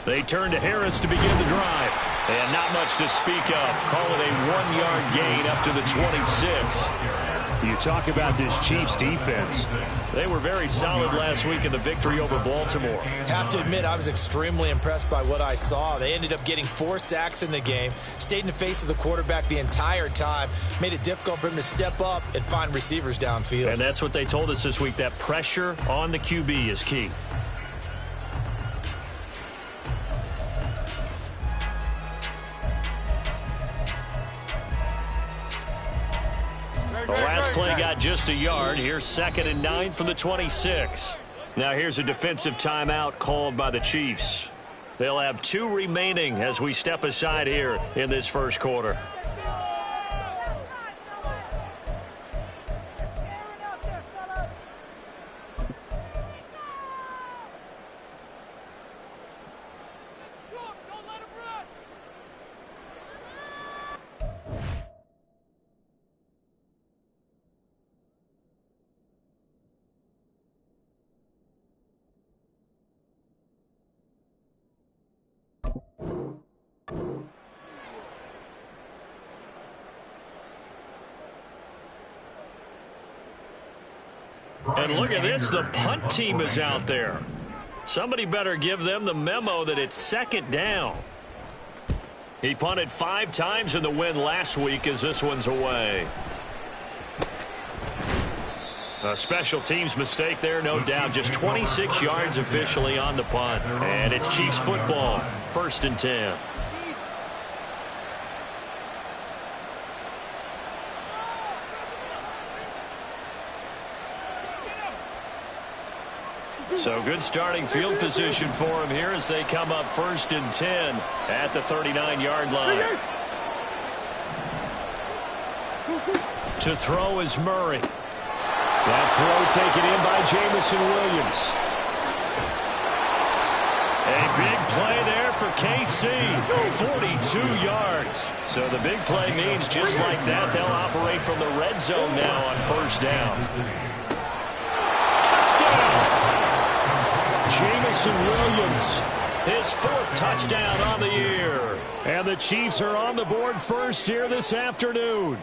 They turn to Harris to begin the drive. And not much to speak of. Call it a 1-yard gain up to the 26. You talk about this Chiefs defense. They were very solid last week in the victory over Baltimore. Have to admit, I was extremely impressed by what I saw. They ended up getting 4 sacks in the game, stayed in the face of the quarterback the entire time, made it difficult for him to step up and find receivers downfield. And that's what they told us this week, that pressure on the QB is key. The last play got just a yard. Here's 2nd and 9 from the 26. Now here's a defensive timeout called by the Chiefs. They'll have 2 remaining as we step aside here in this first quarter. And look at this, the punt team is out there. Somebody better give them the memo that it's 2nd down. He punted 5 times in the win last week as this one's away. A special teams mistake there, no doubt. Just 26 yards officially on the punt. And it's Chiefs football, 1st and 10. So good starting field position for him here as they come up 1st and 10 at the 39-yard line. To throw is Murray. That throw taken in by Jameson Williams. A big play there for KC. 42 yards. So the big play means just like that, they'll operate from the red zone now on 1st down. Touchdown! Jameson Williams, his 4th touchdown on the year. And the Chiefs are on the board first here this afternoon.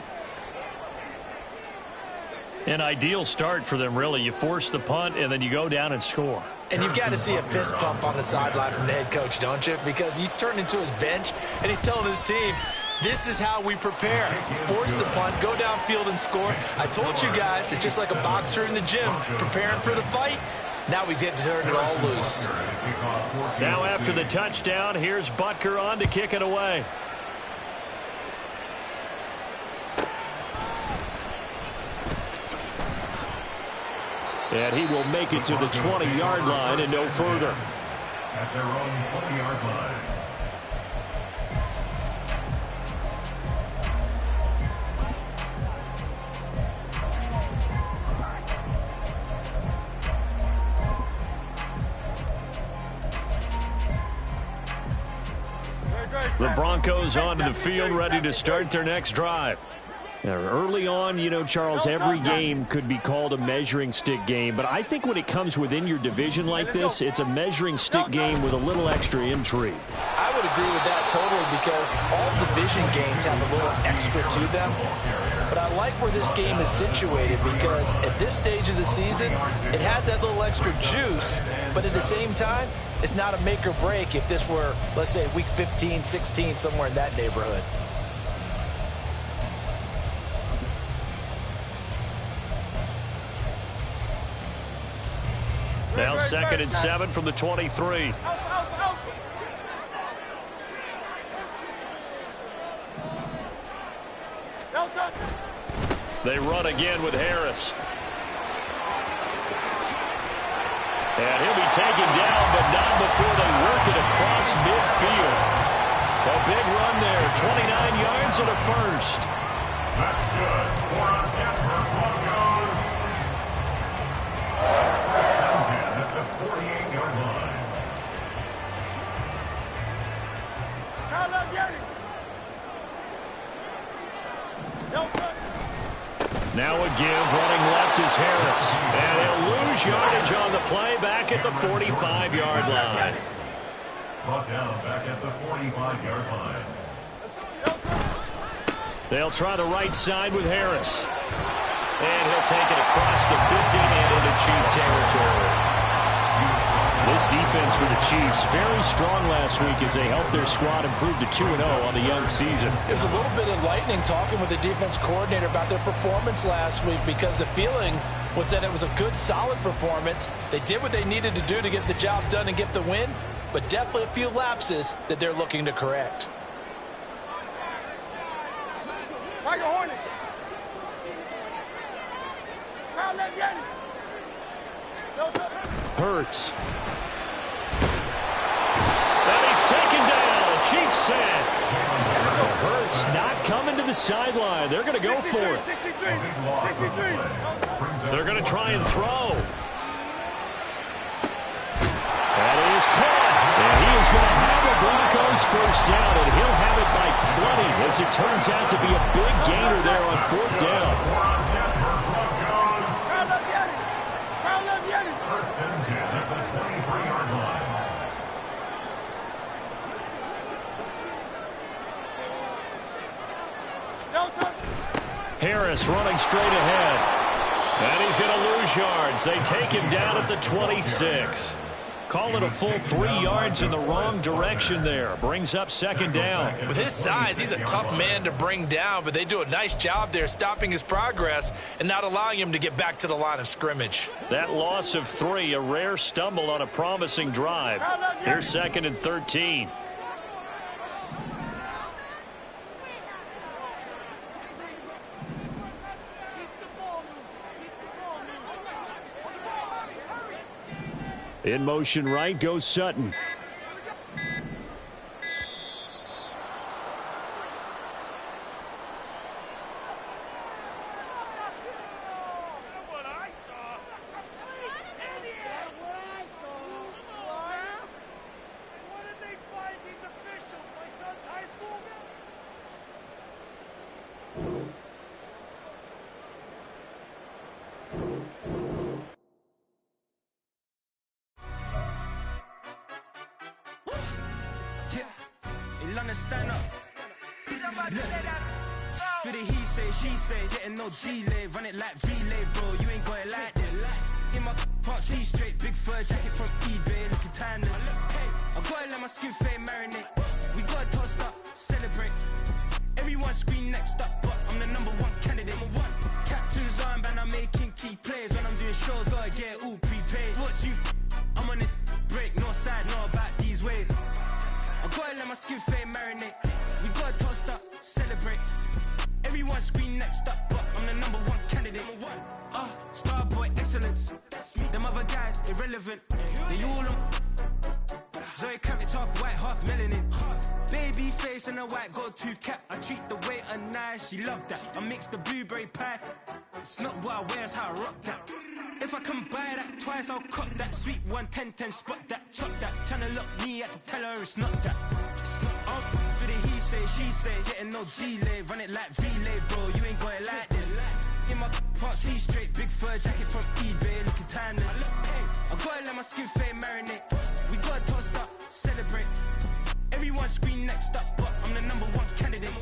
An ideal start for them, really. You force the punt, and then you go down and score. And you've got to see a fist pump on the sideline from the head coach, don't you? Because he's turned into his bench, and he's telling his team, this is how we prepare. Force the punt, go downfield and score. I told you guys, it's just like a boxer in the gym preparing for the fight. Now we get to turn it all loose. Now after the touchdown, here's Butker on to kick it away. And he will make it to the 20-yard line and no further. At their own 20-yard line. The Broncos onto the field, ready to start their next drive. Now, early on, you know, Charles, every game could be called a measuring stick game. But I think when it comes within your division like this, it's a measuring stick game with a little extra intrigue. I would agree with that totally because all division games have a little extra to them. But I like where this game is situated because at this stage of the season, it has that little extra juice. But at the same time, it's not a make or break if this were, let's say, week 15, 16, somewhere in that neighborhood. Now 2nd and 7 from the 23. They run again with Harris. And he'll be taken down, but not before they work it across midfield. A big run there, 29 yards and a first. That's good. 4 on Denver Broncos. At the 48-yard line. Now a give, running left is Harris. And he'll lose lose yardage on the play back at the 45-yard line. Brought down back at the 45-yard line. They'll try the right side with Harris. And he'll take it across the 50 and into Chief territory. This defense for the Chiefs, very strong last week as they helped their squad improve to 2-0 on the young season. It was a little bit enlightening talking with the defense coordinator about their performance last week, because the feeling was that it was a good, solid performance. They did what they needed to do to get the job done and get the win, but definitely a few lapses that they're looking to correct. Hurts. And he's taken down. Chiefs said. Hurts not coming to the sideline. They're going to go for it. They're going to try and throw. That is caught. And he is going to have a Broncos first down, and he'll have it by plenty, as it turns out to be a big gainer there on 4th down. First and 10 at the 23-yard line. Harris running straight ahead. And he's going to lose yards. They take him down at the 26. Call it a full 3 yards in the wrong direction there. Brings up 2nd down. With his size, he's a tough man to bring down, but they do a nice job there stopping his progress and not allowing him to get back to the line of scrimmage. That loss of 3, a rare stumble on a promising drive. Here's 2nd and 13. In motion right goes Sutton. Stand up. Do the he say, she say, getting no delay, run it like relay, bro. You ain't got it like this. In my part C straight, big fur jacket from eBay, looking timeless. I gotta let my skin fade marinate. We gotta toast up, celebrate. Everyone scream next up, but I'm the #1 candidate. Captain's armband, I'm making key plays. When I'm doing shows, gotta get it all prepaid. What you I'm on it, break, no side, no about these ways. I gotta let my skin fade marinate. We gotta toast up, celebrate. Everyone scream next up, but I'm the #1 candidate. Starboy excellence. Them other guys irrelevant. They all on. Zoe Kravitz half white, half melanin. Baby face and a white gold tooth cap. I treat the waiter nice, she love that. I mix the blueberry pie. It's not what I wear, it's how I rock that. If I can buy that twice, I'll cut that. Sweet 110, spot that, chop that. Tryna lock me, I have to tell her it's not that. Do the he say, she say, getting no delay, run it like relay, bro. You ain't got it like this. In my part C straight, big fur jacket from eBay, looking timeless. I gotta let my skin fade marinate. We gotta toast up, celebrate. Everyone scream next up, but I'm the #1 candidate.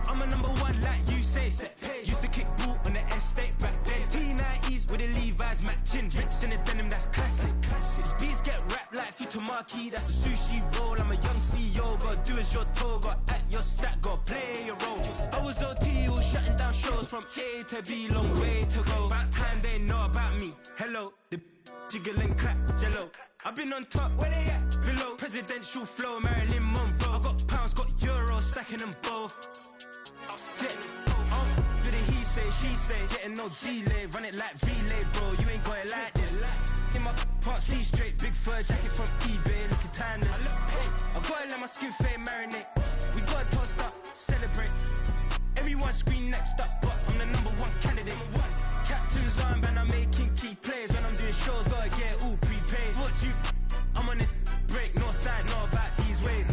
I'm a #1 like you say, set. Used to kick ball on the estate back then. T90s with the Levi's matching. Rips in the denim, that's classic. These beats get wrapped like Futamaki, that's a sushi roll. I'm a young CEO, gotta do as you're told. Gotta act your stat, gotta play your role. I was OT, all shutting down shows from A to B, long way to go. About time they know about me. Hello, the jiggle and clap, jello. I've been on top, where they at? Below, presidential flow, Marilyn Monroe. I got pounds, got euros, stacking them both. Do the he say, she say, getting no delay, run it like relay, bro. You ain't got it like this. In my part C straight, big fur jacket from eBay, looking timeless. I gotta let my skin fade marinate. We gotta toast up, celebrate. Everyone scream next up, but I'm the #1 candidate. Captain's armband, I'm making key plays. When I'm doing shows, gotta get it all prepaid. What you I'm on it, break, no side, no about these ways.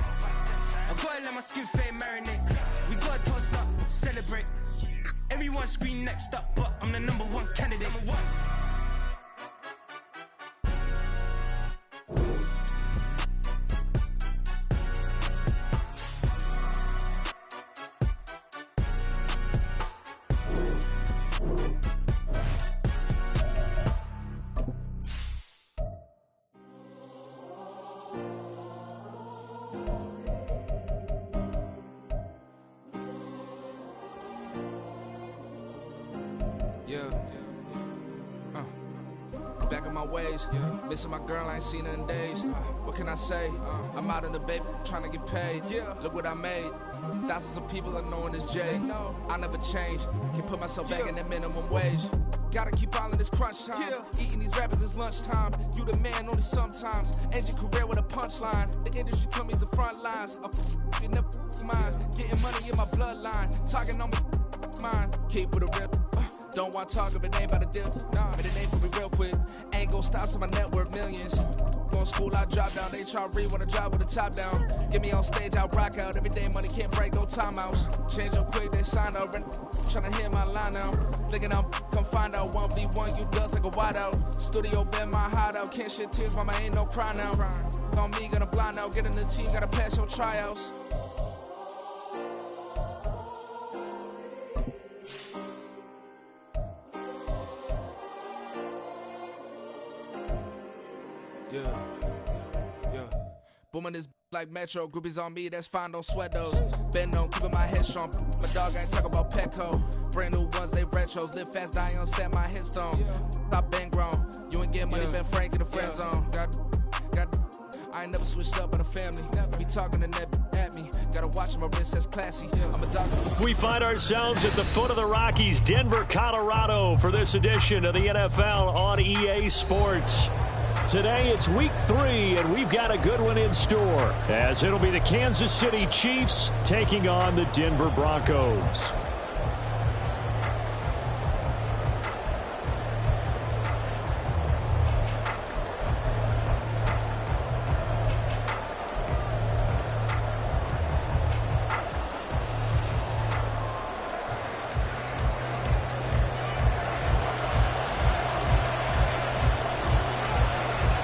I gotta let my skin fade marinate. We gotta toast up, celebrate. Everyone scream next up, but I'm the #1 candidate. back in my ways. Missing my girl, I ain't seen her in days. What can I say? I'm out in the baby, trying to get paid. Look what I made. Thousands of people are knowing this Jay. I never change. Can put myself back in that minimum wage. Gotta keep all in this crunch time. Eating these rappers is lunchtime. You the man only sometimes. End your career with a punchline. The industry told me it's the front lines. You never mind. Getting money in my bloodline. Talking on me, mine. Keep with a rip. Don't want to talk if it ain't about a dip. But it ain't for me real quick. Ain't gon' stop till my net worth millions. Going school, I drop down. HRE want a job with the top down. Get me on stage, I rock out. Every day money can't break, go timeouts. Change up quick, they sign up. Tryna hear my line now. Thinking I'm come find out 1v1, you dust like a wideout. Studio been my hideout. Can't shed tears, mama ain't no cry now. On me, gonna blind out. Get in the team, gotta pass your tryouts. Booming this like Metro, groupies on me, that's fine, don't sweat those. Been on, keeping my head strong. My dog ain't talking about Petco. Brand new ones, they retros. Live fast, die on set, my headstone. Stop been grown. You ain't getting money, been frank in the friend zone. I ain't never switched up on the family. Be talking to net at me. Gotta watch my wrist, that's classy. I'm a doctor. We find ourselves at the foot of the Rockies, Denver, Colorado, for this edition of the NFL on EA Sports. Today it's week 3, and we've got a good one in store, as it'll be the Kansas City Chiefs taking on the Denver Broncos.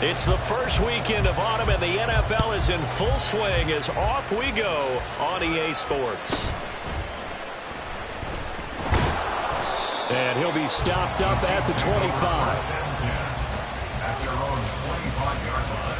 It's the first weekend of autumn, and the NFL is in full swing as off we go on EA Sports. And he'll be stopped up at the 25. At their own 25-yard line.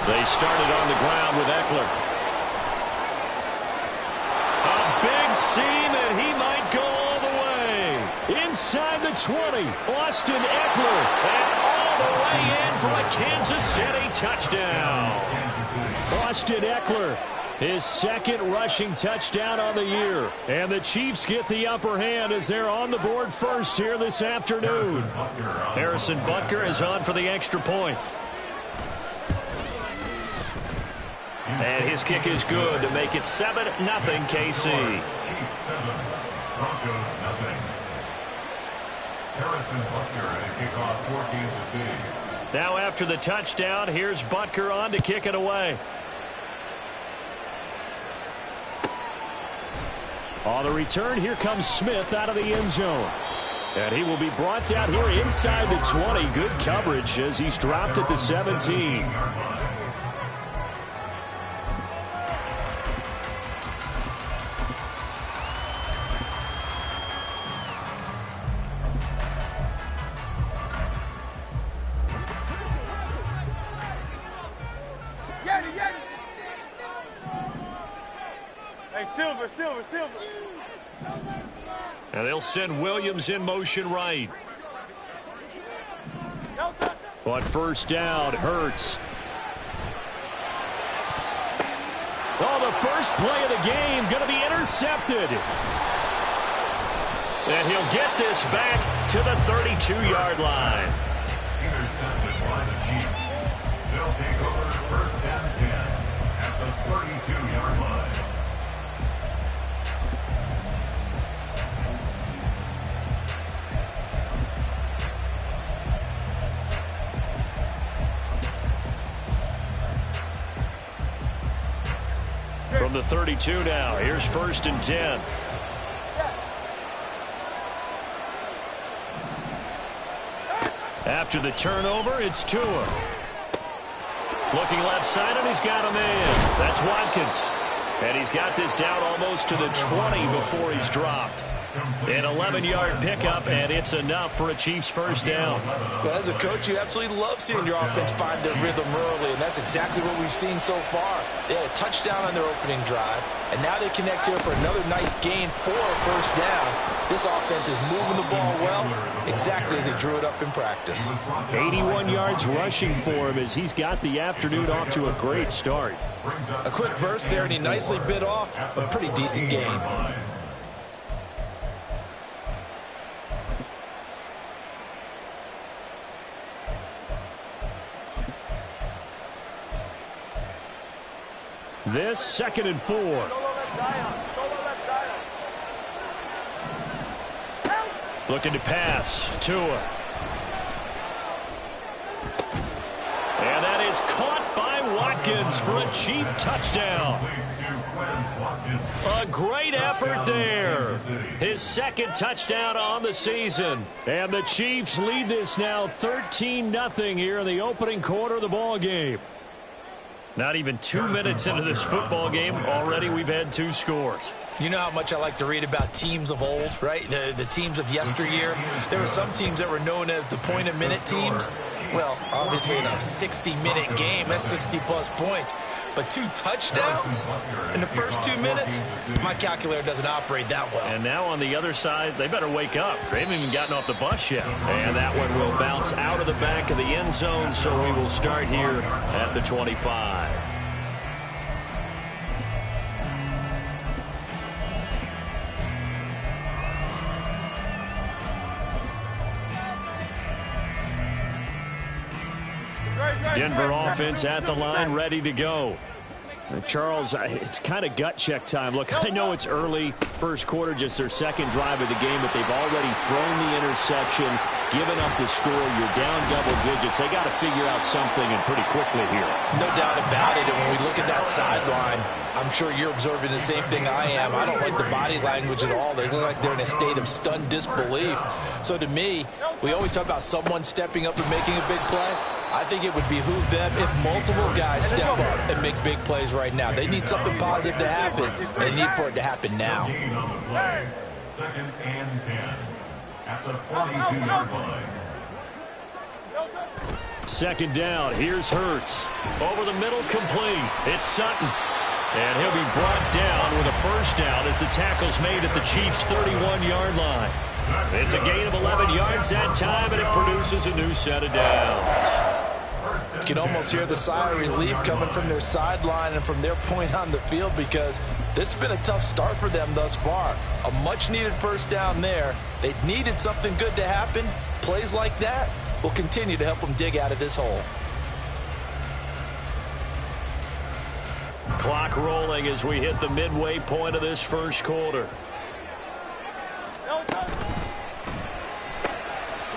They started on the ground with Eckler. A big seam, and he might go all the way. Inside the 20, Austin Eckler. And all the way in for a Kansas City touchdown. Austin Eckler, his second rushing touchdown on the year. And the Chiefs get the upper hand as they're on the board first here this afternoon. Harrison Butker is on for the extra point. And his kick is good to make it 7-0 KC. Chiefs 7, Broncos 0. Harrison Butker at a kickoff for Kansas City. Now after the touchdown, here's Butker on to kick it away. On the return, here comes Smith out of the end zone. And he will be brought down here inside the 20. Good coverage as he's dropped at the 17. And they'll send Williams in motion right. On first down, Hurts. Oh, the first play of the game going to be intercepted. And he'll get this back to the 32-yard line. Intercepted by the Chiefs. They'll take over first and 10 at the 32-yard line. from the 32 now. Here's 1st and 10. After the turnover, it's Tua. Looking left side, and he's got a man. That's Watkins. And he's got this down almost to the 20 before he's dropped. An 11-yard pickup, and it's enough for a Chiefs first down. Well, as a coach, you absolutely love seeing your offense find their rhythm early, and that's exactly what we've seen so far. They had a touchdown on their opening drive, and now they connect here for another nice gain for a first down. This offense is moving the ball well, exactly as they drew it up in practice. 81 yards rushing for him as he's got the afternoon off to a great start. A quick burst there, and he nicely bit off a pretty decent gain. This 2nd and 4. Looking to pass. Tua. And that is caught by Watkins for a Chief touchdown. A great effort there. His 2nd touchdown on the season. And the Chiefs lead this now 13-0 here in the opening quarter of the ball game. Not even 2 minutes into this football game, already we've had 2 scores. You know how much I like to read about teams of old, right? The teams of yesteryear. There were some teams that were known as the point-a-minute teams. Well, obviously in a 60-minute game, that's 60-plus points. But 2 touchdowns in the first 2 minutes? My calculator doesn't operate that well. And now on the other side, they better wake up. They haven't even gotten off the bus yet. And that one will bounce out of the back of the end zone, so we will start here at the 25. Denver offense at the line, ready to go. Charles, it's kind of gut check time. Look, I know it's early, first quarter, just their 2nd drive of the game, but they've already thrown the interception, given up the score. You're down double digits. They got to figure out something, and pretty quickly here. No doubt about it. And when we look at that sideline, I'm sure you're observing the same thing I am. I don't like the body language at all. They look like they're in a state of stunned disbelief. So to me, we always talk about someone stepping up and making a big play. I think it would behoove them if multiple guys step up and make big plays right now. They need something positive to happen, and they need for it to happen now. 2nd and 10 at the 42-yard line. 2nd down, here's Hurts. Over the middle, complete. It's Sutton. And he'll be brought down with a first down as the tackle's made at the Chiefs' 31-yard line. It's a gain of 11 yards that time, and it produces a new set of downs. You can almost hear the sigh of relief coming from their sideline and from their point on the field, because this has been a tough start for them thus far. A much-needed first down there. They needed something good to happen. Plays like that will continue to help them dig out of this hole. Clock rolling as we hit the midway point of this first quarter.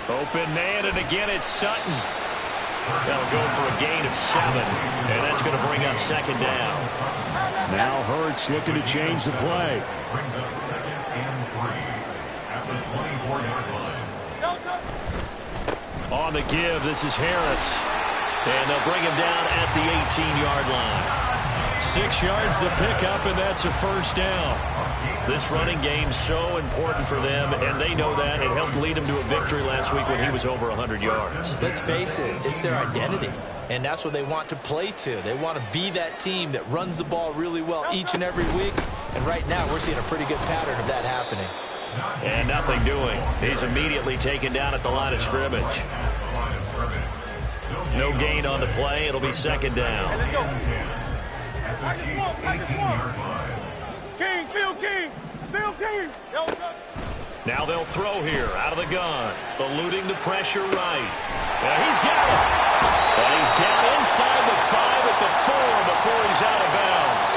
Open man, and again it's Sutton. That'll go for a gain of 7, and that's going to bring up 2nd down. Now Hurts looking to change the play. Brings up 2nd and 3 at the 24-yard line. On the give, this is Harris. And they'll bring him down at the 18-yard line. 6 yards the pickup, and that's a first down. This running game's so important for them, and they know that. It helped lead them to a victory last week when he was over 100 yards. Let's face it, it's their identity, and that's what they want to play to. They want to be that team that runs the ball really well each and every week, and right now we're seeing a pretty good pattern of that happening. And nothing doing. He's immediately taken down at the line of scrimmage. No gain on the play. It'll be 2nd down. At the Chiefs' 18-yard line. King. Now they'll throw here out of the gun. Eluding the pressure right. He's got it. And he's down inside the 5 at the 4 before he's out of bounds.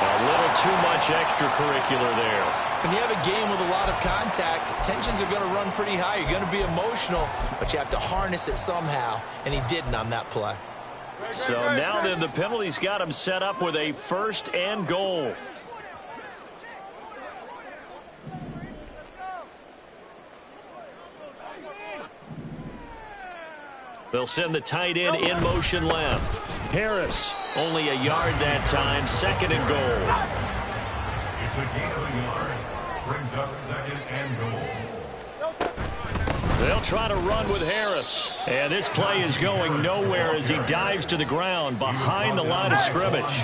A little too much extracurricular there. When you have a game with a lot of contact, tensions are going to run pretty high. You're going to be emotional, but you have to harness it somehow, and he didn't on that play. So now then the penalty's got him set up with a 1st and goal. They'll send the tight end in motion left. Harris only a yard that time, 2nd and goal. It's a gain of a yard. Brings up 2nd and goal. They'll try to run with Harris. And this play is going nowhere as he dives to the ground behind the line of scrimmage.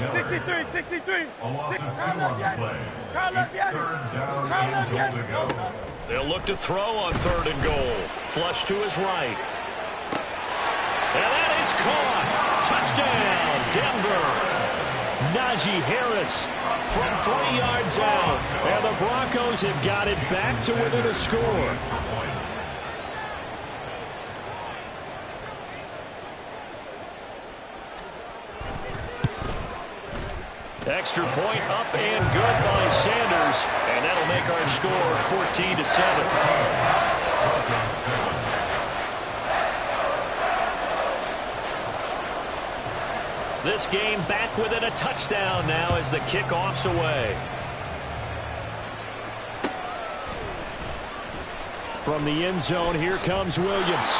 63. A loss of 2 on the play. It's 3rd down and goal to go. They'll look to throw on 3rd and goal. Flush to his right. And that is caught. Touchdown, Denver. Najee Harris from 3 yards out. And the Broncos have got it back to within a score. Extra point up and good by Sanders. And that'll make our score 14-7. This game back within a touchdown now as the kickoff's away. From the end zone, here comes Williams.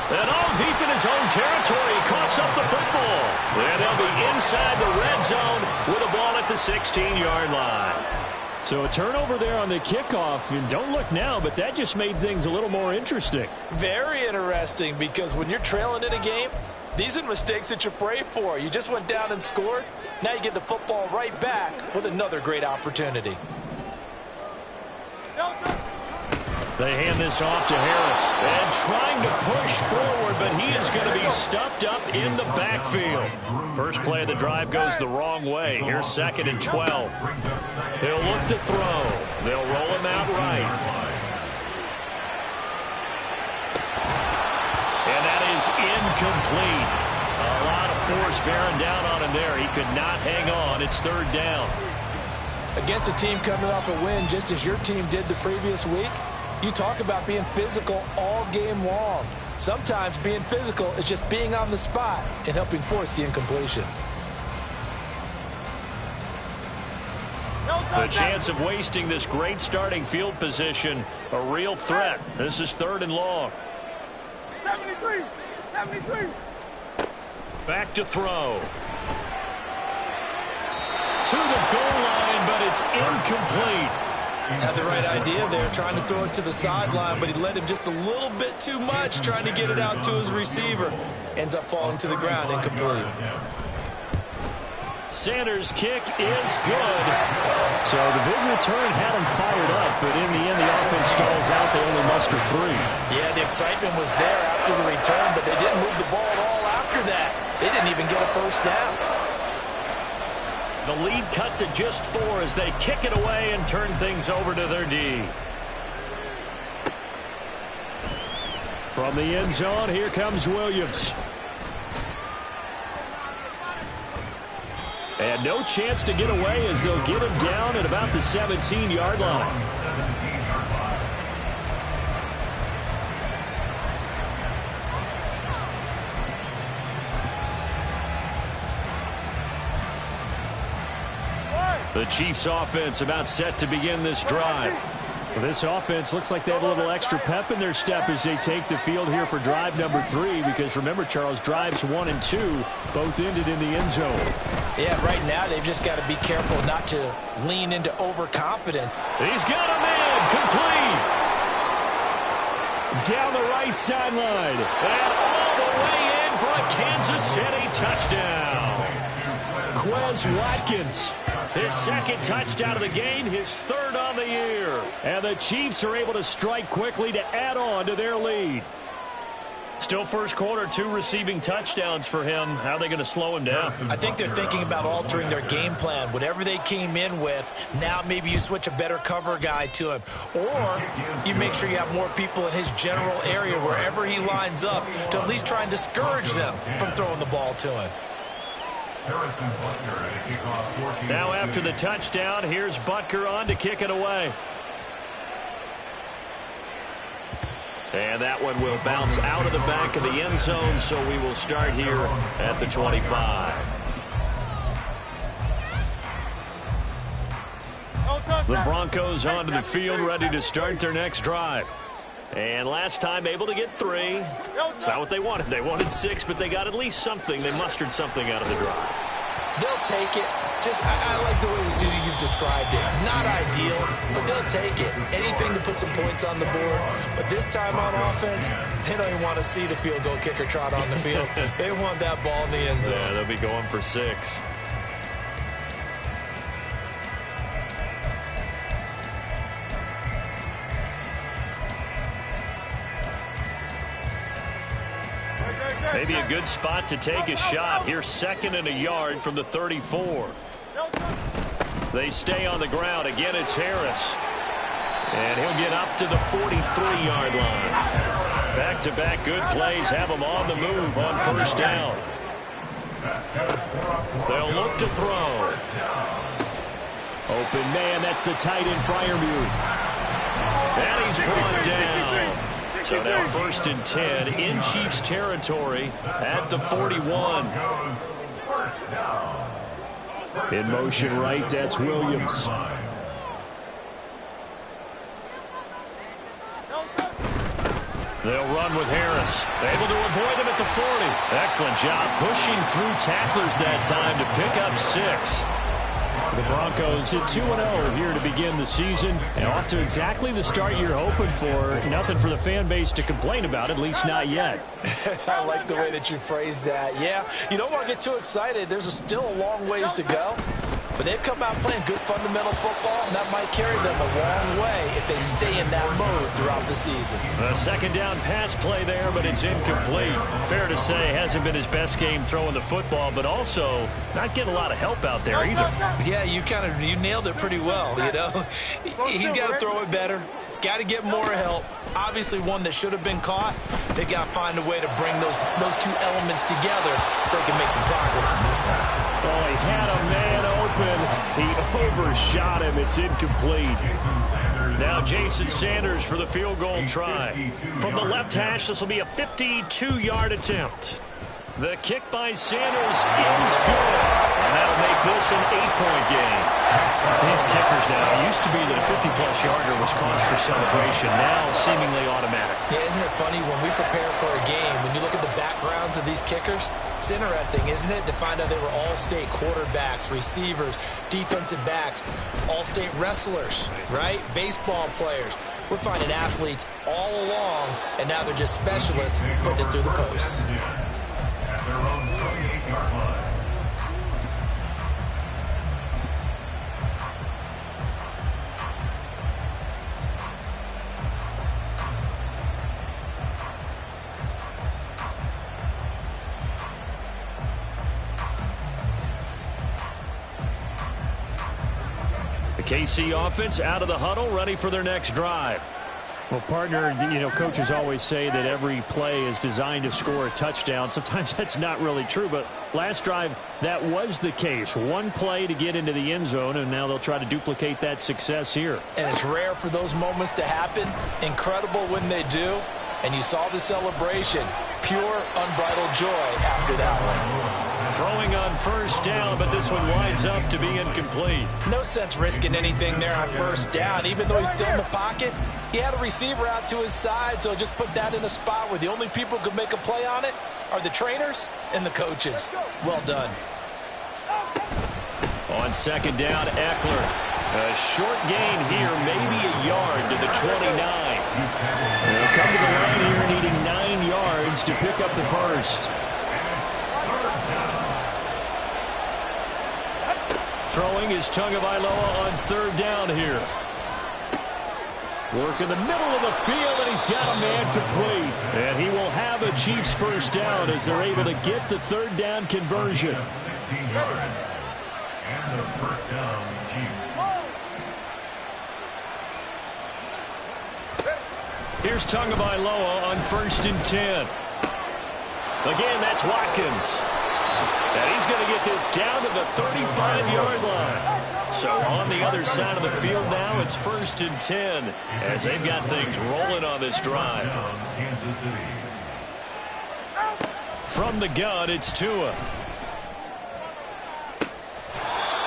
And all deep in his own territory, he coughs up the football. And they'll be inside the red zone with a ball at the 16-yard line. So a turnover there on the kickoff, and don't look now, but that just made things a little more interesting. Very interesting, because when you're trailing in a game, these are the mistakes that you pray for. You just went down and scored. Now you get the football right back with another great opportunity. They hand this off to Harris. And trying to push forward, but he is going to be stuffed up in the backfield. First play of the drive goes the wrong way. Here's 2nd and 12. They'll look to throw. They'll roll him out right. And that is incomplete. A lot of force bearing down on him there. He could not hang on. It's 3rd down. Against a team coming off a win just as your team did the previous week, you talk about being physical all game long. Sometimes being physical is just being on the spot and helping force the incompletion. The chance of wasting this great starting field position, a real threat. This is 3rd and long. 73. Back to throw. To the goal line, but it's incomplete. Had the right idea there, trying to throw it to the sideline, but he let him just a little bit too much, trying to get it out to his receiver. Ends up falling to the ground, incomplete. Sanders' kick is good. So the big return had him fired up, but in the end the offense stalls out. They only muster 3. Yeah, the excitement was there after the return, but they didn't move the ball at all after that. They didn't even get a 1st down. The lead cut to just 4 as they kick it away and turn things over to their D. From the end zone, here comes Williams. And no chance to get away as they'll get him down at about the 17-yard line. The Chiefs offense about set to begin this drive. Well, this offense looks like they have a little extra pep in their step as they take the field here for drive number 3, because remember, Charles, drives 1 and 2 both ended in the end zone. Yeah, right now they've just got to be careful not to lean into overconfidence. He's got a man complete. Down the right sideline. And all the way in for a Kansas City touchdown. Quez Watkins. His 2nd touchdown of the game, his 3rd on the year. And the Chiefs are able to strike quickly to add on to their lead. Still first quarter, 2 receiving touchdowns for him. How are they going to slow him down? I think they're thinking about altering their game plan. Whatever they came in with, now maybe you switch a better cover guy to him. Or you make sure you have more people in his general area wherever he lines up to at least try and discourage them from throwing the ball to him. Now after the touchdown, here's Butker on to kick it away. And that one will bounce out of the back of the end zone, so we will start here at the 25. The Broncos onto the field, ready to start their next drive. And last time able to get 3. It's not what they wanted. They wanted 6, but they got at least something. They mustered something out of the drive. They'll take it. I like the way you've described it. Not ideal, but they'll take it. Anything to put some points on the board. But this time on offense, they don't even want to see the field goal kicker trot on the field. They want that ball in the end zone. Yeah, they'll be going for 6. Maybe a good spot to take a shot. Here's 2nd and a yard from the 34. They stay on the ground. Again, it's Harris. And he'll get up to the 43-yard line. Back-to-back good plays have him on the move on first down. They'll look to throw. Open man, that's the tight end Freiermuth. And he's brought down. So now 1st and 10 in Chiefs territory at the 41. In motion right, that's Williams. They'll run with Harris. Able to avoid him at the 40. Excellent job pushing through tacklers that time to pick up 6. The Broncos at 2-0 here to begin the season, and off to exactly the start you're hoping for. Nothing for the fan base to complain about, at least not yet. I like the way that you phrased that. Yeah, you don't want to get too excited. There's still a long ways to go. But they've come out playing good fundamental football, and that might carry them a long way if they stay in that mode throughout the season. A 2nd down pass play there, but it's incomplete. Fair to say, hasn't been his best game throwing the football, but also not getting a lot of help out there either. Yeah, you nailed it pretty well, you know. He's got to throw it better. Got to get more help. Obviously one that should have been caught. They got to find a way to bring those two elements together so they can make some progress in this one. Oh, he had a man open. He overshot him. It's incomplete. Now Jason Sanders for the field goal try. From the left hash, this will be a 52-yard attempt. The kick by Sanders is good. And that'll make this an 8-point game. These kickers now, used to be that a 50-plus yarder was cause for celebration. Now seemingly automatic. Yeah, isn't it funny when we prepare for a game, when you look at the backgrounds of these kickers, it's interesting, isn't it, to find out they were all-state quarterbacks, receivers, defensive backs, all-state wrestlers, right? Baseball players. We're finding athletes all along, and now they're just specialists putting it through the posts. At their own 28-yard line. The KC offense out of the huddle, ready for their next drive. Well, partner, coaches always say that every play is designed to score a touchdown. Sometimes that's not really true, but last drive, that was the case. One play to get into the end zone, and now they'll try to duplicate that success here. And it's rare for those moments to happen. Incredible when they do. And you saw the celebration. Pure, unbridled joy after that one. Throwing on first down, but this one winds up to be incomplete. No sense risking anything there on first down. Even though he's still in the pocket, he had a receiver out to his side, so just put that in a spot where the only people who could make a play on it are the trainers and the coaches. Well done. On 2nd down, Eckler. A short gain here, maybe a yard to the 29. They'll come to the line here needing 9 yards to pick up the first. Throwing is Tagovailoa on 3rd down here. Work in the middle of the field, and he's got a man complete. And he will have a Chiefs first down as they're able to get the 3rd down conversion. 16 yards. And the first down, Chiefs. Here's Tagovailoa on 1st and 10. Again, that's Watkins. And he's going to get this down to the 35-yard line. So on the other side of the field now, it's 1st and 10 as they've got things rolling on this drive. Kansas City. From the gun, it's Tua.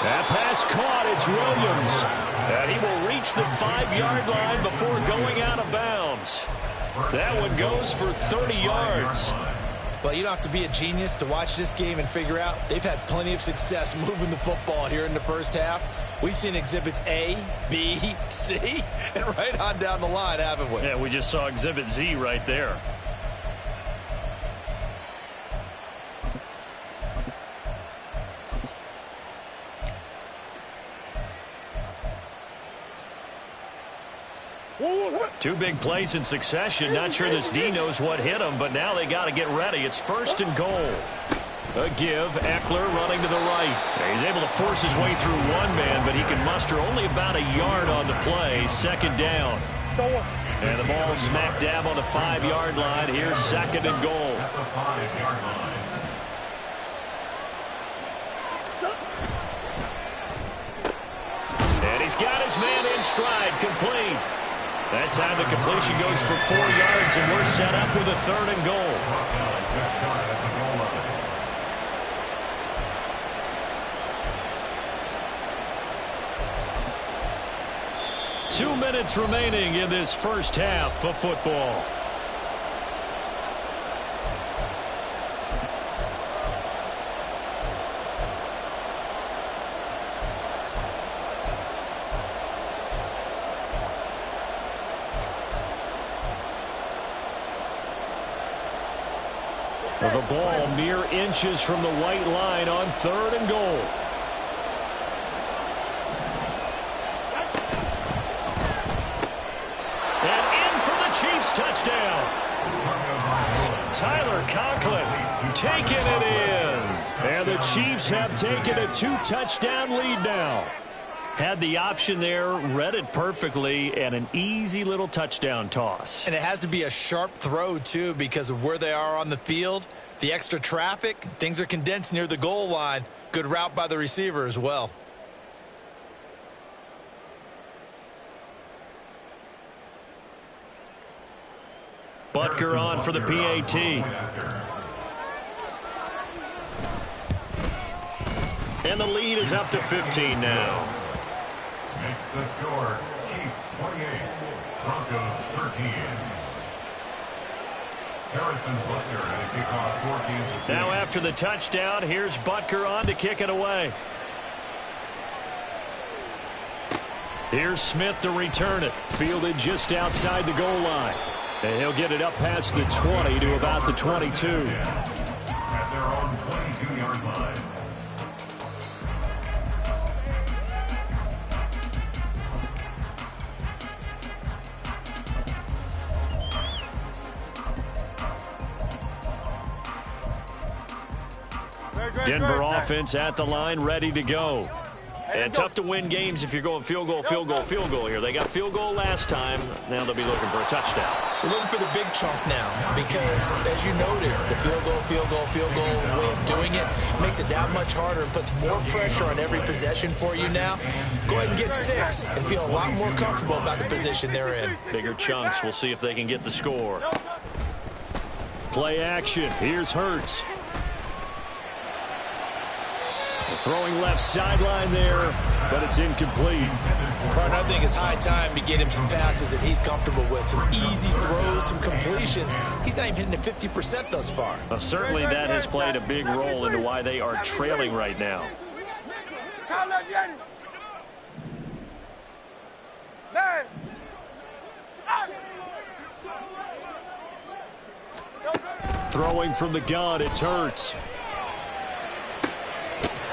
That pass caught. It's Williams. And he will reach the 5-yard line before going out of bounds. That one goes for 30 yards. But you don't have to be a genius to watch this game and figure out they've had plenty of success moving the football here in the first half. We've seen exhibits A, B, C, and right on down the line, haven't we? Yeah, we just saw exhibit Z right there. Two big plays in succession. Not sure this D knows what hit him, but now they got to get ready. It's 1st and goal. A give. Eckler running to the right. He's able to force his way through one man, but he can muster only about a yard on the play. 2nd down. And the ball smack dab on the 5-yard line. Here's 2nd and goal. At the 5-yard line. And he's got his man in stride, complete. That time the completion goes for 4 yards, and we're set up with a 3rd and goal. Buckeyes have shot at the goal line. 2 minutes remaining in this first half of football. The ball mere inches from the white line on 3rd and goal. And in for the Chiefs touchdown. Tyler Conklin taking it in. And the Chiefs have taken a 2-touchdown lead now. Had the option there, read it perfectly, and an easy little touchdown toss. And it has to be a sharp throw, too, because of where they are on the field. The extra traffic, things are condensed near the goal line. Good route by the receiver as well. Butker on for the PAT. And the lead is up to 15 now. Makes the score Chiefs 28, Broncos 13. Harrison Butker at a kickoff for Kansas City. Now after the touchdown, here's Butker on to kick it away. Here's Smith to return it. Fielded just outside the goal line. And he'll get it up past the 20 to about the 22. At their own 22-yard line. Denver offense at the line, ready to go. And tough to win games if you're going field goal, field goal, field goal here. They got field goal last time. Now they'll be looking for a touchdown. They're looking for the big chunk now because, as you noted, the field goal way of doing it makes it that much harder and puts more pressure on every possession for you now. Go ahead and get 6 and feel a lot more comfortable about the position they're in. Bigger chunks. We'll see if they can get the score. Play action. Here's Hurts. Throwing left sideline there, but it's incomplete. Part I think it's high time to get him some passes that he's comfortable with. Some easy throws, some completions. He's not even hitting the 50% thus far. Certainly that has played a big role into why they are trailing right now. Throwing from the gun, it's Hurts.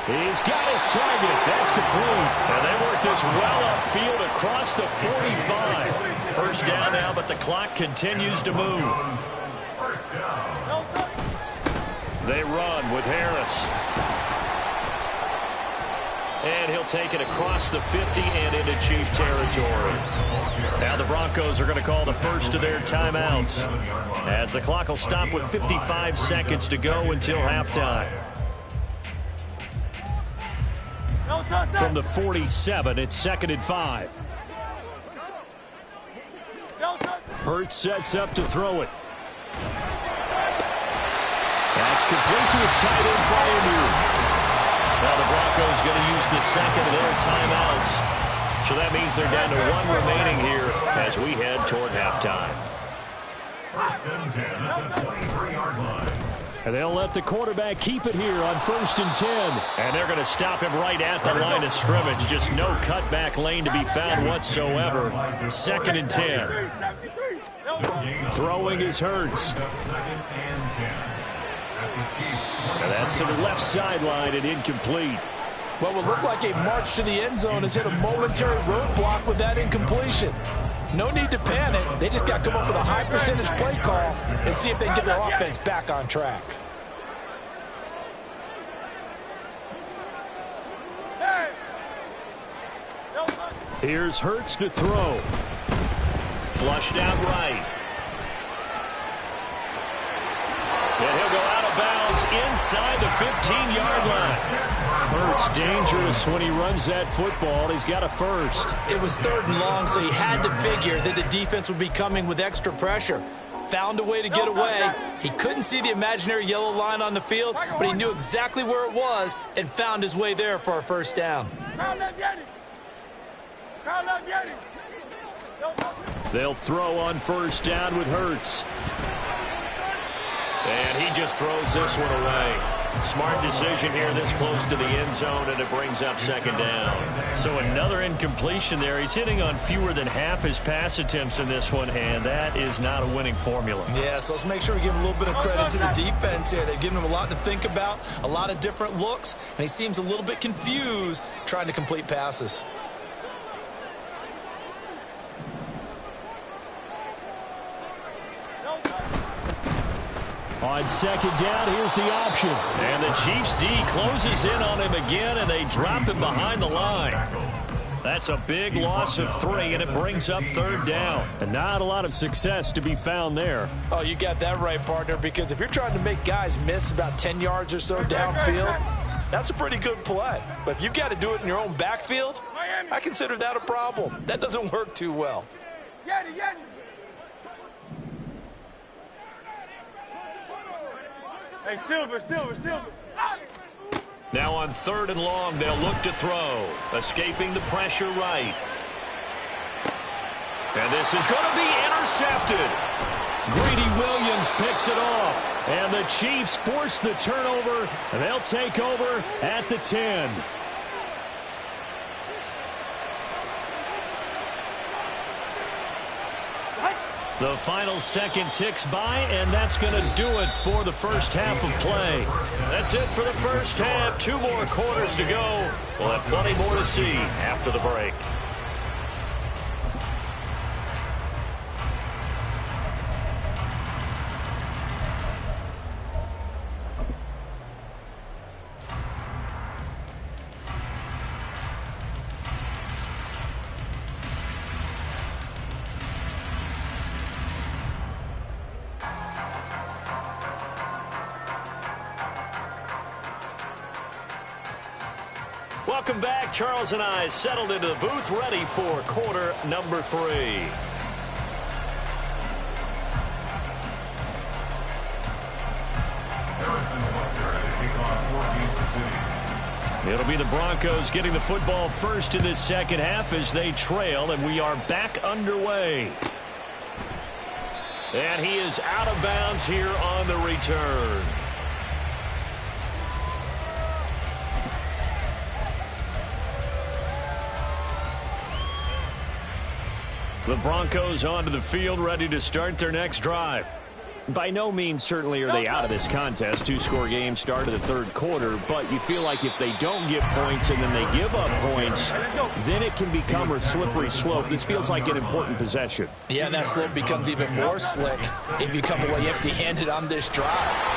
He's got his target. That's complete. And they work this well upfield across the 45. First down now, but the clock continues to move. First down. They run with Harris. And he'll take it across the 50 and into Chief territory. Now the Broncos are going to call the first of their timeouts, as the clock will stop with 55 seconds to go until halftime. From the 47, it's 2nd and 5. Hurts sets up to throw it. That's complete to his tight end, Freiermuth. Now the Broncos going to use the second of their timeouts. So that means they're down to 1 remaining here as we head toward halftime. 1st and 10 at the 23-yard line. And they'll let the quarterback keep it here on 1st and 10. And they're going to stop him right at the line of scrimmage. Just no cutback lane to be found whatsoever. 2nd and 10. Throwing is Hurts. And that's to the left sideline and incomplete. What would look like a march to the end zone has hit a momentary roadblock with that incompletion. No need to panic. They just got to come up with a high percentage play call and see if they can get their offense back on track. Here's Hurts to throw. Flushed out right. And he'll go out of bounds inside the 15-yard line. Hurts dangerous when he runs that football. He's got a first. It was 3rd and long, so he had to figure that the defense would be coming with extra pressure. Found a way to get away. He couldn't see the imaginary yellow line on the field, but he knew exactly where it was and found his way there for a first down. They'll throw on 1st down with Hurts. And he just throws this one away. Smart decision here this close to the end zone, and it brings up 2nd down. So another incompletion there. He's hitting on fewer than half his pass attempts in this one, and that is not a winning formula. Yeah, so let's make sure we give a little bit of credit to the defense here. They've given him a lot to think about, a lot of different looks, and he seems a little bit confused trying to complete passes. On 2nd down, here's the option. And the Chiefs D closes in on him again, and they drop him behind the line. That's a big loss of 3, and it brings up 3rd down. And not a lot of success to be found there. Oh, you got that right, partner, because if you're trying to make guys miss about 10 yards or so downfield, that's a pretty good play. But if you've got to do it in your own backfield, I consider that a problem. That doesn't work too well. Hey, Silver. Now on 3rd and long, they'll look to throw. Escaping the pressure right. And this is going to be intercepted. Greedy Williams picks it off. And the Chiefs force the turnover. And they'll take over at the 10. The final second ticks by, and that's going to do it for the first half of play. That's it for the first half. 2 more quarters to go. We'll have plenty more to see after the break. Welcome back. Charles and I settled into the booth, ready for quarter number 3. It'll be the Broncos getting the football first in this second half as they trail, and we are back underway. And he is out of bounds here on the return. The Broncos onto the field, ready to start their next drive. By no means certainly are they out of this contest. 2-score game, start of the 3rd quarter, but you feel like if they don't get points and then they give up points, then it can become a slippery slope. This feels like an important possession. Yeah, and that slope becomes even more slick if you come away empty-handed on this drive,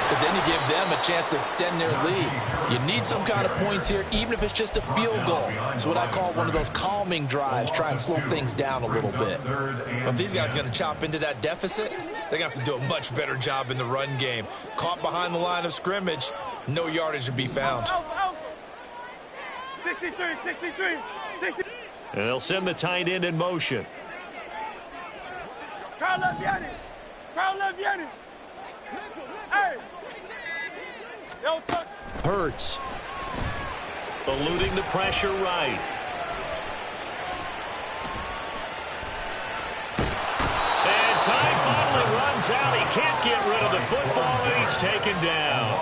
because then you give them a chance to extend their lead. You need some kind of points here, even if it's just a field goal. It's what I call one of those calming drives, try and slow things down a little bit. But if these guys are going to chop into that deficit, they're going to have to do a much better job in the run game. Caught behind the line of scrimmage, no yardage to be found. 63, 63, 60. And they'll send the tight end in motion. Crowd love Yanni. Crowd love Yanni. Hey. Yo, touch. Hurts. Eluding the pressure right. And time finally runs out. He can't get rid of the football, and he's taken down.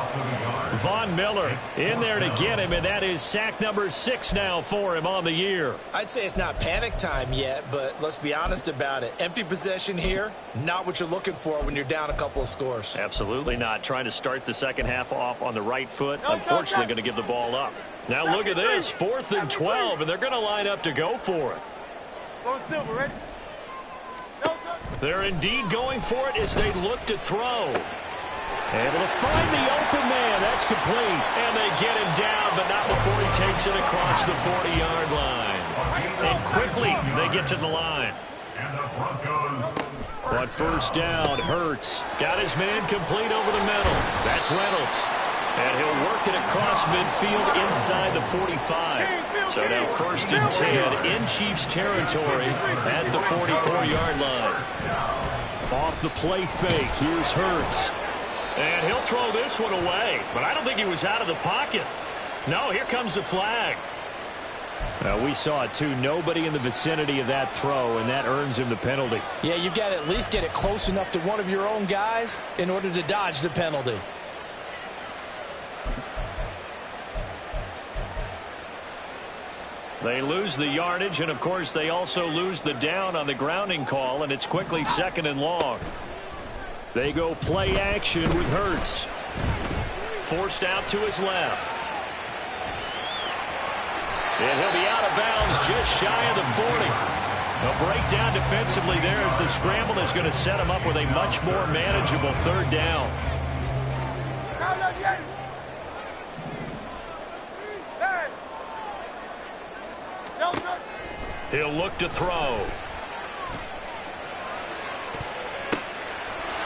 Von Miller in there to get him, and that is sack number 6 now for him on the year. I'd say it's not panic time yet, but let's be honest about it. Empty possession here, not what you're looking for when you're down a couple of scores. Absolutely not. Trying to start the second half off on the right foot. Unfortunately, going to give the ball up. Now look at this. 4th and 12, and they're going to line up to go for it. Go Silver, ready? No touch. They're indeed going for it as they look to throw. Able to find the open man. That's complete. And they get him down, but not before he takes it across the 40-yard line. And quickly, they get to the line. And the Broncos. On first down, Hurts got his man complete over the middle. That's Reynolds. And he'll work it across midfield inside the 45. So now 1st and 10 in Chiefs territory at the 44-yard line. Off the play fake, here's Hurts. And he'll throw this one away. But I don't think he was out of the pocket. No, here comes the flag. We saw it too. Nobody in the vicinity of that throw, and that earns him the penalty. Yeah, you've got to at least get it close enough to one of your own guys in order to dodge the penalty. They lose the yardage, and of course they also lose the down on the grounding call, and it's quickly 2nd and long. They go play action with Hurts. Forced out to his left. And he'll be out of bounds just shy of the 40. A breakdown defensively there as the scramble is going to set him up with a much more manageable 3rd down. Crowd love Yanni. Hey. No touch. He'll look to throw.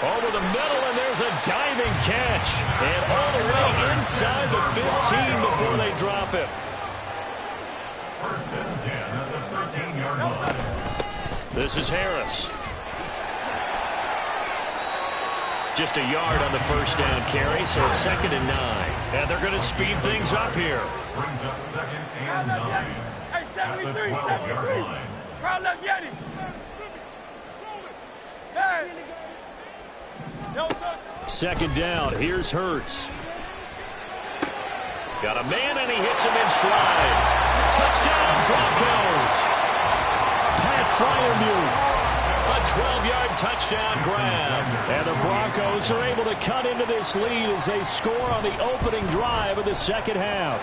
Over the middle, and there's a diving catch. And all the way inside the 15 before they drop it. 1st and 10 at the 13-yard line. This is Harris. Just a yard on the 1st down carry, so it's 2nd and 9. And they're going to speed things up here. Brings up 2nd and 9. Hey, 73, 73. Crowd love Yanni. Hey. No touch. 2nd down. Here's Hurts. Got a man, and he hits him in stride. Touchdown, Broncos. Pat Freiermuth. A 12-yard touchdown grab. And the Broncos are able to cut into this lead as they score on the opening drive of the 2nd half.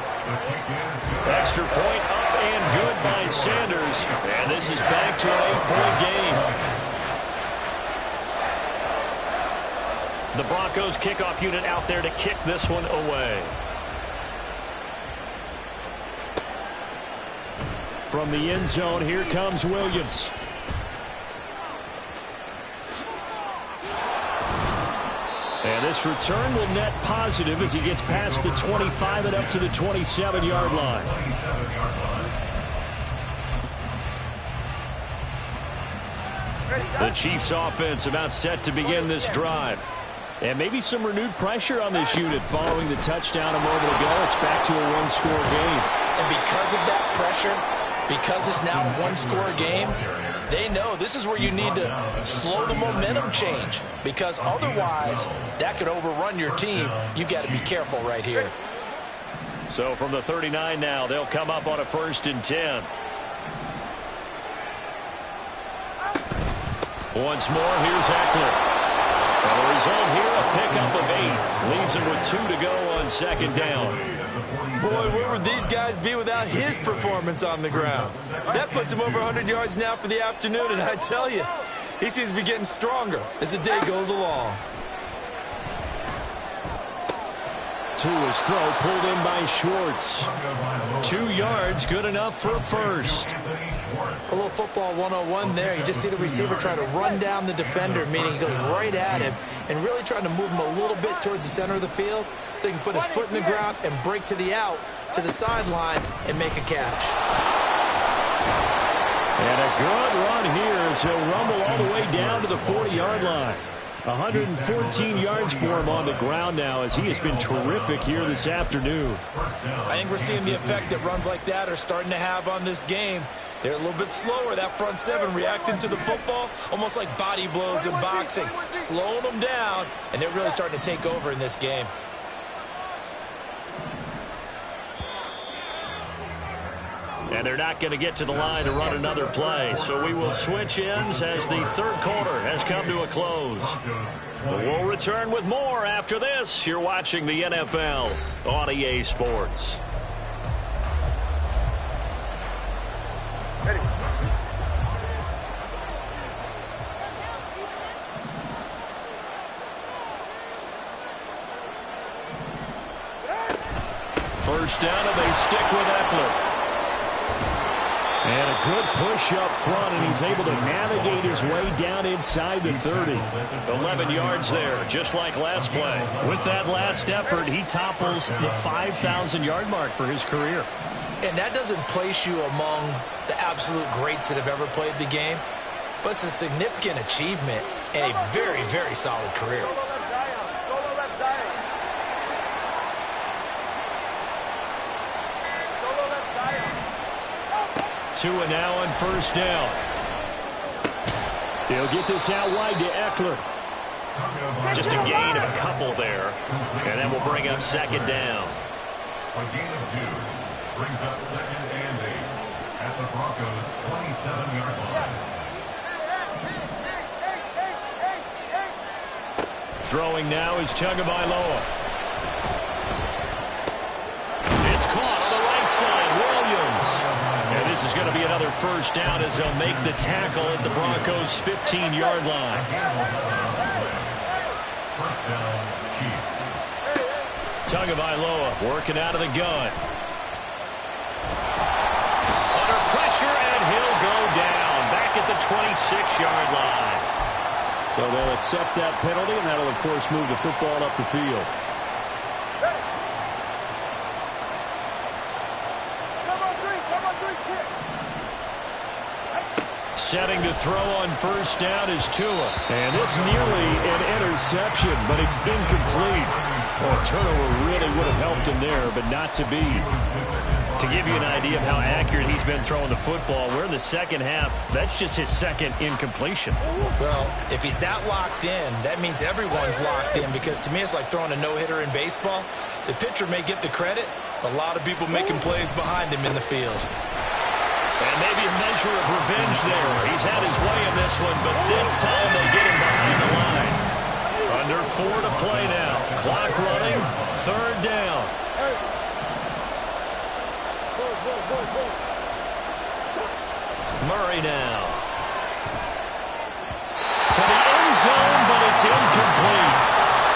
Extra point up and good by Sanders. And this is back to an 8-point game. The Broncos kickoff unit out there to kick this one away. From the end zone, here comes Williams. And this return will net positive as he gets past the 25 and up to the 27-yard line. The Chiefs offense about set to begin this drive. And maybe some renewed pressure on this unit following the touchdown a moment ago. It's back to a 1-score game. And because of that pressure, because it's now a 1-score game, they know this is where you need to slow the momentum change. Because otherwise, that could overrun your team. You've got to be careful right here. So from the 39 now, they'll come up on a 1st and 10. Once more, here's Eckler. And the result here, a pickup of 8. Leaves him with 2 to go on 2nd down. Boy, where would these guys be without his performance on the ground? That puts him over 100 yards now for the afternoon, and I tell you, he seems to be getting stronger as the day goes along. To his throw, pulled in by Schwartz. 2 yards, good enough for a first. A little football 101 there. You just see the receiver trying to run down the defender, meaning he goes right at him and really trying to move him a little bit towards the center of the field so he can put his foot in the ground and break to the out, to the sideline, and make a catch. And a good run here as he'll rumble all the way down to the 40-yard line. 114 yards for him on the ground now as he has been terrific here this afternoon. I think we're seeing the effect that runs like that are starting to have on this game. They're a little bit slower, that front seven, reacting to the football, almost like body blows in boxing, slowing them down, and they're really starting to take over in this game. And they're not going to get to the line to run another play. So we will switch ends as the third quarter has come to a close. We'll return with more after this. You're watching the NFL on EA Sports. First down, and they stick with Eckler. And a good push up front, and he's able to navigate his way down inside the 30. 11 yards there, just like last play. With that last effort, he topples the 5,000-yard mark for his career. And that doesn't place you among the absolute greats that have ever played the game, but it's a significant achievement and a very, very solid career. Tua now on first down. He'll get this out wide to Eckler. Just a gain of a couple there. And then we'll bring up second down. A gain of 2 brings up 2nd and 8 at the Broncos' 27-yard line. Throwing now is Tagovailoa. It's caught on the right side. Williams. And this is going to be another first down as they'll make the tackle at the Broncos' 15-yard line. First down, Chiefs. Tagovailoa working out of the gun. Under pressure, and he'll go down. Back at the 26-yard line. So they'll accept that penalty, and that'll, of course, move the football up the field. Setting to throw on first down is Tua. And this nearly an interception, but it's incomplete. Well, a turnover really would have helped him there, but not to be. To give you an idea of how accurate he's been throwing the football, we're in the second half. That's just his second incompletion. Well, if he's that locked in, that means everyone's locked in, because to me it's like throwing a no-hitter in baseball. The pitcher may get the credit, a lot of people making plays behind him in the field. And maybe a measure of revenge there. He's had his way in this one, but this time they get him behind the line. Under 4 to play now. Clock running, third down. Murray now. To the end zone, but it's incomplete.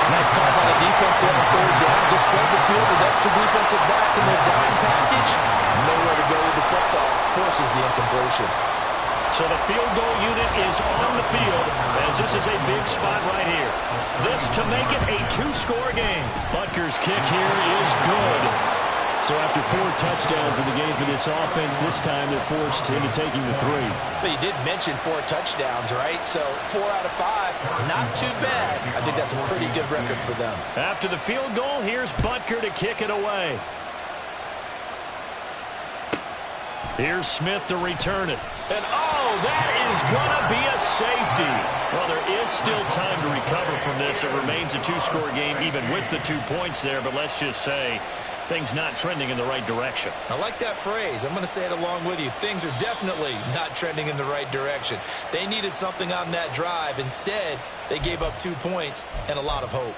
Nice call by the defense there on third down. Just flood the field with extra defensive backs in their dime package. Nowhere to go with the football. Forces the incompletion. So the field goal unit is on the field as this is a big spot right here. This to make it a 2-score game. Butker's kick here is good. So after 4 touchdowns in the game for this offense, this time they're forced into taking the 3. But you did mention 4 touchdowns, right? So 4 out of 5, not too bad. I think that's a pretty good record for them. After the field goal, here's Butker to kick it away. Here's Smith to return it. And, oh, that is going to be a safety. Well, there is still time to recover from this. It remains a 2-score game, even with the 2 points there. But let's just say things not trending in the right direction. I like that phrase. I'm going to say it along with you. Things are definitely not trending in the right direction. They needed something on that drive. Instead, they gave up 2 points and a lot of hope.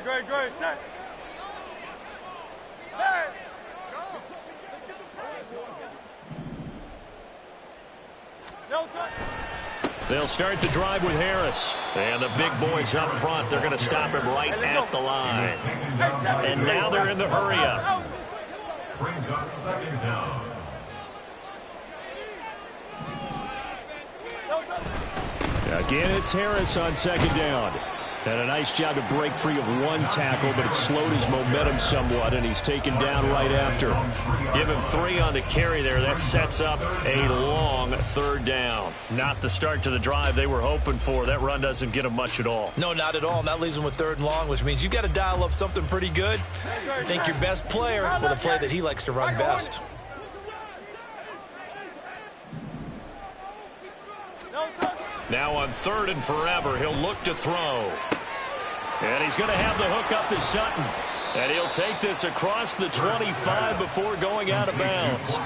Great, set. Hey! Delta. They'll start the drive with Harris. And the big boys up front, they're going to stop him right at the line. And now they're in the hurry-up. Brings up second down. Again, it's Harris on second down. And a nice job to break free of one tackle, but it slowed his momentum somewhat, and he's taken down right after. Give him 3 on the carry there. That sets up a long third down. Not the start to the drive they were hoping for. That run doesn't get them much at all. No, not at all. And that leaves them with 3rd and long, which means you've got to dial up something pretty good. Think your best player with a play that he likes to run best. Now on 3rd and forever, he'll look to throw. And he's going to have the hook up to Sutton. And he'll take this across the 25 before going out of bounds.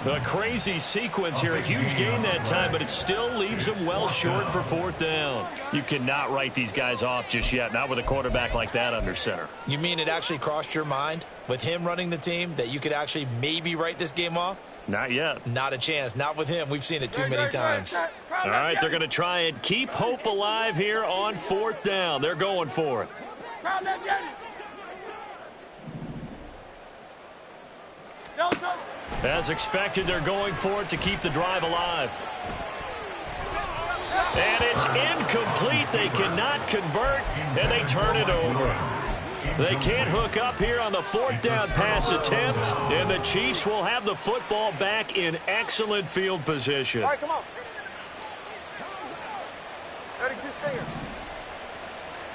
A crazy sequence here. A huge gain that time, but it still leaves him well short for 4th down. You cannot write these guys off just yet, not with a quarterback like that under center. You mean it actually crossed your mind with him running the team that you could actually maybe write this game off? Not yet. Not a chance. Not with him. We've seen it too many times. All right, they're going to try and keep hope alive here on 4th down. They're going for it. As expected, they're going for it to keep the drive alive. And it's incomplete. They cannot convert, and they turn it over. They can't hook up here on the 4th down pass attempt, and the Chiefs will have the football back in excellent field position. All right, come on. Ready to stay here.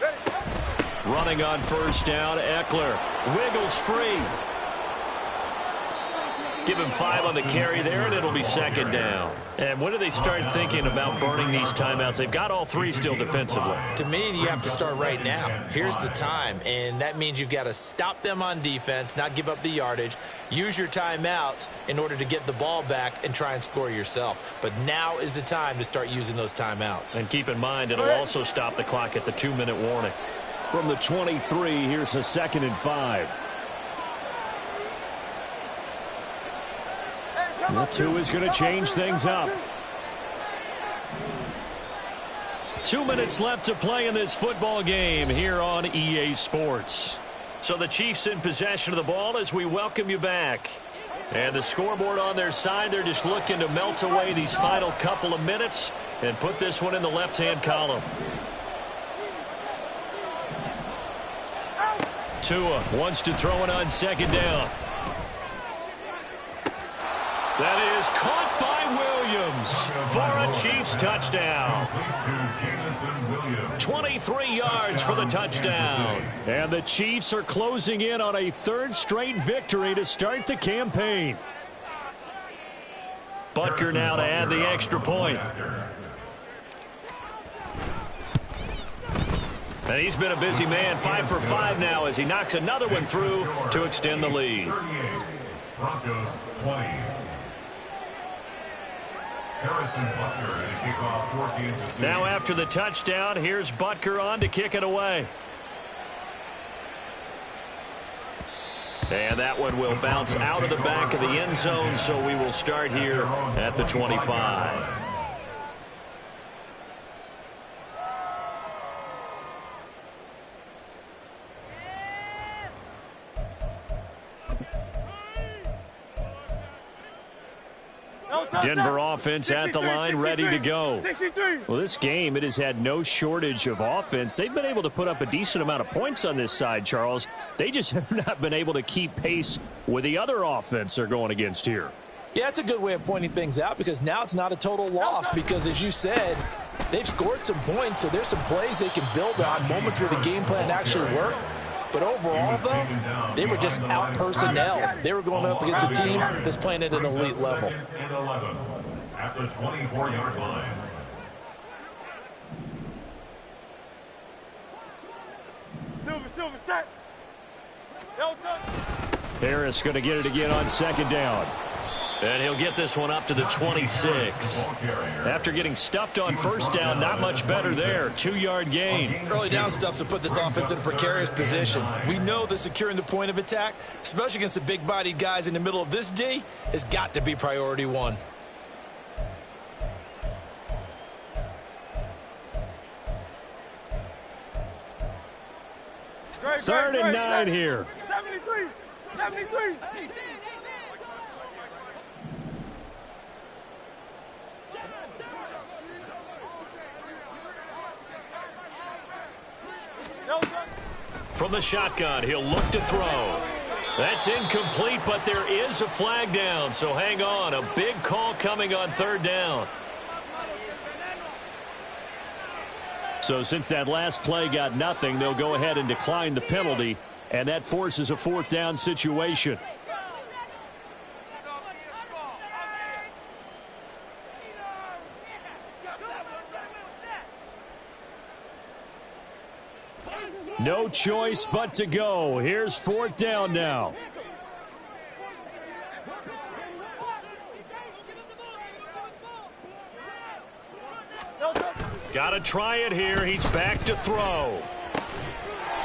Ready. Running on 1st down, Eckler wiggles free. Give him 5 on the carry there, and it'll be 2nd down. And when do they start thinking about burning these timeouts? They've got all 3 still defensively. To me, you have to start right now. Here's the time, and that means you've got to stop them on defense, not give up the yardage, use your timeouts in order to get the ball back and try and score yourself. But now is the time to start using those timeouts. And keep in mind, it'll also stop the clock at the 2-minute warning. From the 23, here's a 2nd and 5. The 2 is going to change things up. 2 minutes left to play in this football game here on EA Sports. So the Chiefs in possession of the ball as we welcome you back. And the scoreboard on their side, they're just looking to melt away these final couple of minutes and put this one in the left-hand column. Tua wants to throw it on 2nd down. That is caught by Williams for a Chiefs touchdown. 23 yards for the touchdown. And the Chiefs are closing in on a 3rd straight victory to start the campaign. Butker now to add the extra point. And he's been a busy man, 5 for 5 now as he knocks another one through to extend the lead. Broncos 20. Now after the touchdown, here's Butker on to kick it away. And that one will bounce out of the back of the end zone, so we will start here at the 25. Denver offense at the line, ready to go. Well, this game, it has had no shortage of offense. They've been able to put up a decent amount of points on this side, Charles. They just have not been able to keep pace with the other offense they're going against here. Yeah, that's a good way of pointing things out because now it's not a total loss because, as you said, they've scored some points, so there's some plays they can build on, moments where the game plan actually worked. But overall, though, they were just out-personnel. They were going up against a team that's playing at an elite level. At the 24-yard line. Silver, set. Harris going to get it again on 2nd down. And he'll get this one up to the 26. After getting stuffed on 1st down, not much better there. 2-yard gain. Early down stuff to put this offense in a precarious position. We know that securing the point of attack, especially against the big-bodied guys in the middle of this D, has got to be priority 1. 3rd and 9 here. 73. 73. From the shotgun, he'll look to throw. That's incomplete, but there is a flag down, so hang on. A big call coming on 3rd down. So since that last play got nothing, they'll go ahead and decline the penalty, and that forces a 4th down situation. No choice but to go. Here's 4th down now. Got to try it here. He's back to throw.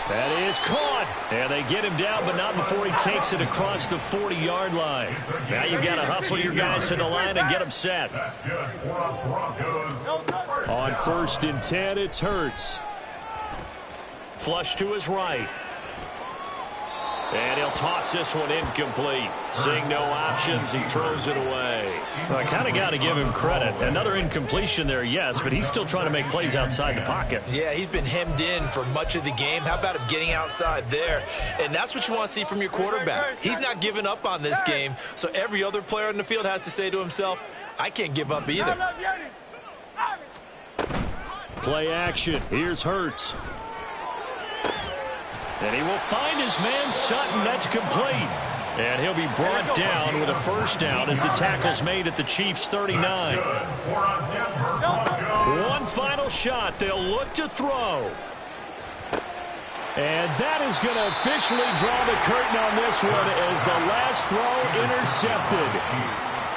That is caught. And they get him down, but not before he takes it across the 40-yard line. Now you've got to hustle your guys to the line and get them set. On 1st and 10, it's Hurts. Flush to his right. And he'll toss this one incomplete. Seeing no options, he throws it away. Well, I kind of got to give him credit. Another incompletion there, yes, but he's still trying to make plays outside the pocket. Yeah, he's been hemmed in for much of the game. How about him getting outside there? And that's what you want to see from your quarterback. He's not giving up on this game, so every other player in the field has to say to himself, I can't give up either. Play action. Here's Hurts. And he will find his man Sutton. That's complete. And he'll be brought down with a 1st down as the tackle's made at the Chiefs' 39. One final shot. They'll look to throw. And that is going to officially draw the curtain on this one as the last throw intercepted.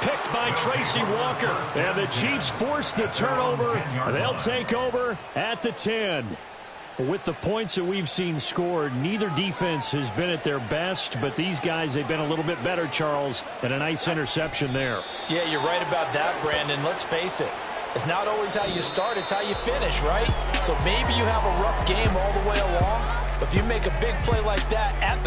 Picked by Tracy Walker. And the Chiefs force the turnover. They'll take over at the 10. With the points that we've seen scored, neither defense has been at their best, but these guys, they've been a little bit better, Charles, and a nice interception there. Yeah, you're right about that, Brandon. Let's face it. It's not always how you start, it's how you finish, right? So maybe you have a rough game all the way along, but if you make a big play like that at the